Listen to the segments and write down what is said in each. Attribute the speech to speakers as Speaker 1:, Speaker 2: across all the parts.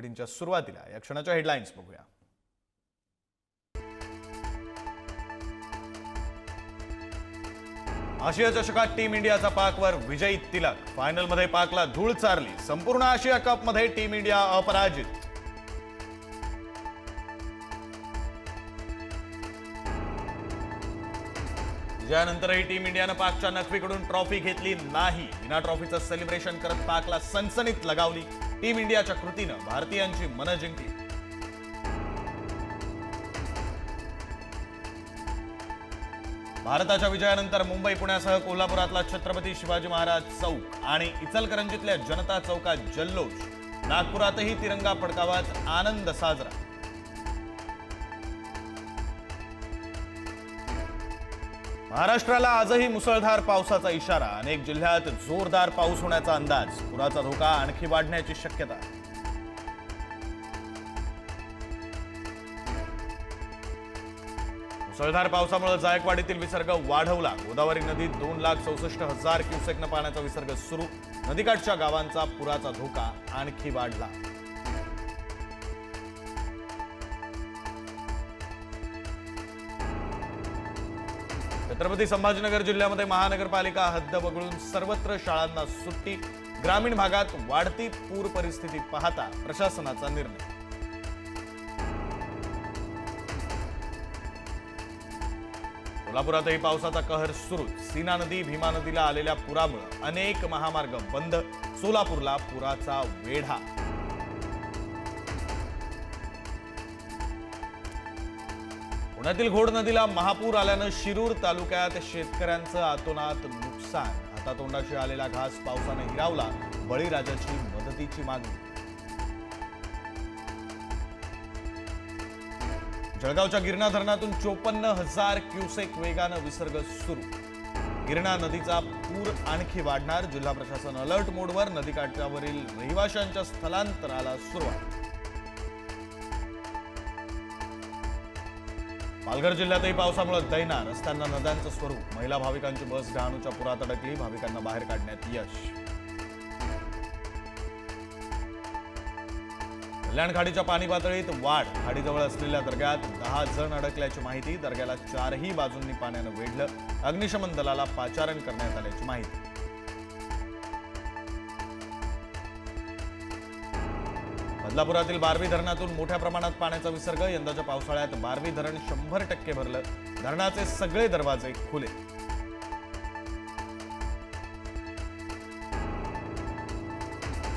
Speaker 1: बुलेटिनच्या सुरुवातीला या क्षणाच्या हेडलाईन्स बघूया। आशिया चषकात टीम इंडियाचा पाकवर विजयी तिलक। फायनलमध्ये पाकला धूळ चारली। संपूर्ण आशिया कपमध्ये टीम इंडिया अपराजित। विजयानंतरही टीम इंडियानं पाकच्या नखवीकडून ट्रॉफी घेतली नाही। विना ट्रॉफीचं सेलिब्रेशन करत पाकला सनसनीत लगावली। टीम इंडियाच्या कृतीनं भारतीयांची मनं जिंकली। भारताच्या विजयानंतर मुंबई पुण्यासह कोल्हापुरातला छत्रपती शिवाजी महाराज चौक आणि इचलकरंजीतल्या जनता चौकात जल्लोष। नागपुरातही तिरंगा फडकावत आनंद साजरा। महाराष्ट्राला आजही मुसळधार पावसाचा इशारा। अनेक जिल्ह्यात जोरदार पाऊस होण्याचा अंदाज। पुराचा धोका आणखी वाढण्याची शक्यता। मुसळधार पावसामुळे जायकवाडीतील विसर्ग वाढवला। गोदावरी नदीत 2,64,000 क्युसेकनं पाण्याचा विसर्ग सुरू। नदीकाठच्या गावांचा पुराचा धोका आणखी वाढला। छत्रपती संभाजीनगर जिल्ह्यामध्ये महानगरपालिका हद्द वगळून सर्वत्र शाळांना सुट्टी। ग्रामीण भागात वाढती पूर परिस्थिती पाहता प्रशासनाचा निर्णय। कोल्हापुरातही पावसाचा कहर सुरू। सीना नदी भीमा नदीला आलेल्या पुरामुळे अनेक महामार्ग बंद। सोलापूरला पुराचा वेढा। पुण्यातील घोड नदीला महापूर आल्यानं शिरूर तालुक्यात शेतकऱ्यांचं आतोनात नुकसान। हातातोंडाशी आलेला घास पावसाने हिरावला। बळीराजाची मदतीची मागणी। जळगावच्या गिरणा धरणातून 54,000 क्युसेक वेगानं विसर्ग सुरू। गिरणा नदीचा पूर आणखी वाढणार। जिल्हा प्रशासन अलर्ट मोडवर। नदीकाठावरील रहिवाशांच्या स्थलांतराला सुरुवात। पालघर जिल्ह्यातही पावसामुळे दैना। रस्त्यांना नद्यांचं स्वरूप। महिला भाविकांची बस डहाणूच्या पुरात अडकली। भाविकांना बाहेर काढण्यात यश। कल्याण खाडीच्या पाणी पातळीत वाढ। खाडीजवळ असलेल्या दर्ग्यात 10 जण अडकल्याची माहिती। दर्ग्याला चारही बाजूंनी पाण्यानं वेढलं। अग्निशमन दलाला पाचारण करण्यात आल्याची माहिती। बदलापुरातील बारवी धरणातून मोठ्या प्रमाणात पाण्याचा विसर्ग। यंदाच्या पावसाळ्यात बारवी धरण 100% भरलं। धरणाचे सगळे दरवाजे खुले।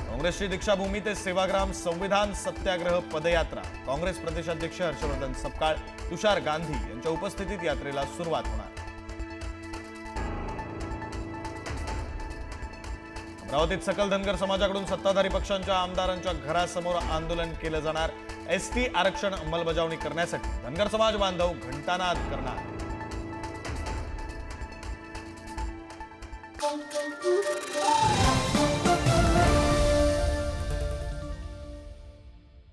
Speaker 1: काँग्रेसची दीक्षाभूमी ते सेवाग्राम संविधान सत्याग्रह पदयात्रा। काँग्रेस प्रदेशाध्यक्ष हर्षवर्धन सपकाळ, तुषार गांधी यांच्या उपस्थितीत यात्रेला सुरुवात होणार। अमरावतीत सकल धनगर समाजाकडून सत्ताधारी पक्षांच्या आमदारांच्या घरासमोर आंदोलन केलं जाणार। एसटी आरक्षण अंमलबजावणी करण्यासाठी धनगर समाज बांधव घंटानाद करणार।